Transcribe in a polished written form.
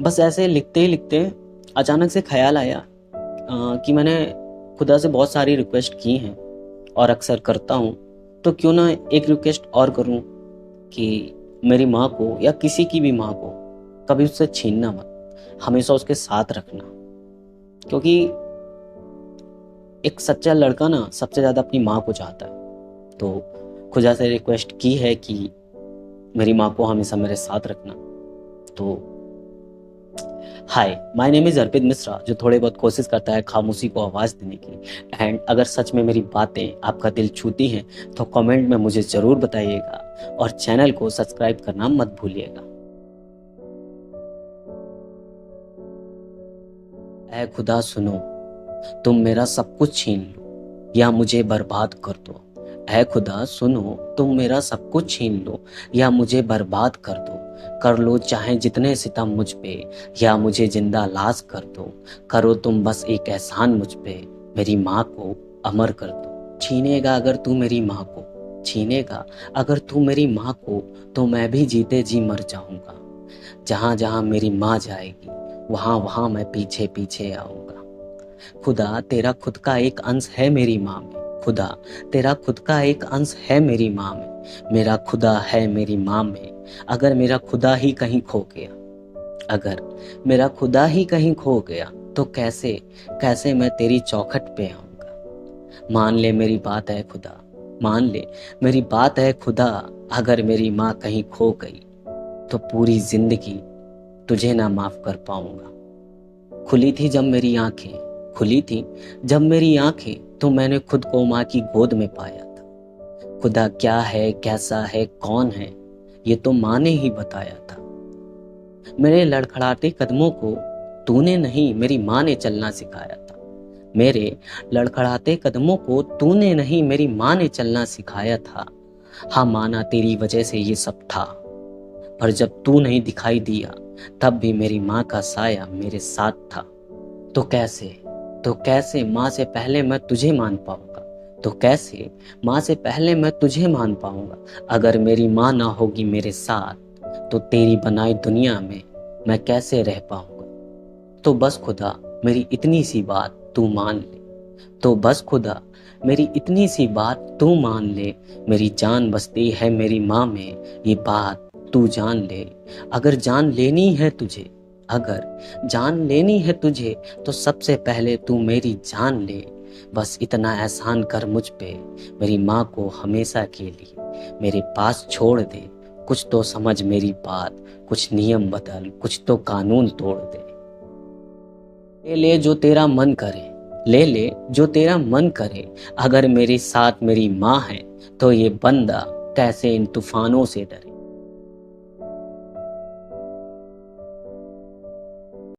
बस ऐसे लिखते ही लिखते अचानक से ख्याल आया कि मैंने खुदा से बहुत सारी रिक्वेस्ट की हैं और अक्सर करता हूँ, तो क्यों ना एक रिक्वेस्ट और करूँ कि मेरी माँ को या किसी की भी माँ को कभी उससे छीनना मत, हमेशा उसके साथ रखना। क्योंकि एक सच्चा लड़का ना सबसे ज़्यादा अपनी माँ को चाहता है। तो खुदा से रिक्वेस्ट की है कि मेरी माँ को हमेशा मेरे साथ रखना। तो हाय, माय नेम इज़ अर्पित मिश्रा, जो थोड़े बहुत कोशिश करता है खामोशी को आवाज़ देने की। एंड अगर सच में मेरी बातें आपका दिल छूती हैं तो कमेंट में मुझे ज़रूर बताइएगा और चैनल को सब्सक्राइब करना मत भूलिएगा। ऐ खुदा सुनो, तुम मेरा सब कुछ छीन लो या मुझे बर्बाद कर दो। ऐ खुदा सुनो, तुम मेरा सब कुछ छीन लो या मुझे बर्बाद कर दो। कर लो चाहे जितने सितम मुझ पे या मुझे जिंदा लाश कर दो। करो तुम बस एक एहसान मुझ पे, मेरी माँ को अमर कर दो। छीनेगा अगर तू मेरी माँ को, छीनेगा अगर तू मेरी माँ को, तो मैं भी जीते जी मर जाऊंगा। जहाँ जहाँ मेरी माँ जाएगी वहाँ वहाँ मैं पीछे पीछे आऊंगा। खुदा तेरा खुद का एक अंश है मेरी माँ में। खुदा तेरा खुद का एक अंश है मेरी माँ में। मेरा खुदा है मेरी माँ में। अगर मेरा खुदा ही कहीं खो गया, अगर मेरा खुदा ही कहीं खो गया, तो कैसे कैसे मैं तेरी चौखट पे आऊंगा। मान ले मेरी बात है खुदा, मान ले मेरी बात है खुदा। अगर मेरी माँ कहीं खो गई तो पूरी जिंदगी तुझे ना माफ कर पाऊंगा। खुली थी जब मेरी आंखें, खुली थी जब मेरी आंखें, तो मैंने खुद को माँ की गोद में पाया था। खुदा क्या है, कैसा है, कौन है, ये तो माँ ने ही बताया था। मेरे लड़खड़ाते कदमों को तूने नहीं, मेरी माँ ने चलना सिखाया था। मेरे लड़खड़ाते कदमों को तूने नहीं, मेरी माँ ने चलना सिखाया था। हाँ माना तेरी वजह से ये सब था, पर जब तू नहीं दिखाई दिया तब भी मेरी माँ का साया मेरे साथ था। तो कैसे, तो कैसे माँ से पहले मैं तुझे मान पाऊंगा, तो कैसे माँ से पहले मैं तुझे मान पाऊंगा। अगर मेरी माँ ना होगी मेरे साथ तो तेरी बनाई दुनिया में मैं कैसे रह पाऊंगा। तो बस खुदा मेरी इतनी सी बात तू मान ले, तो बस खुदा मेरी इतनी सी बात तू मान ले। मेरी जान बसती है मेरी माँ में, ये बात तू जान ले। अगर जान लेनी है तुझे, अगर जान लेनी है तुझे, तो सबसे पहले तू मेरी जान ले। बस इतना एहसान कर मुझ पे, मेरी माँ को हमेशा के लिए मेरे पास छोड़ दे। कुछ तो समझ मेरी बात, कुछ नियम बदल, कुछ तो कानून तोड़ दे। ले ले जो तेरा मन करे, ले ले जो तेरा मन करे। अगर मेरे साथ मेरी माँ है तो ये बंदा कैसे इन तूफानों से डरे।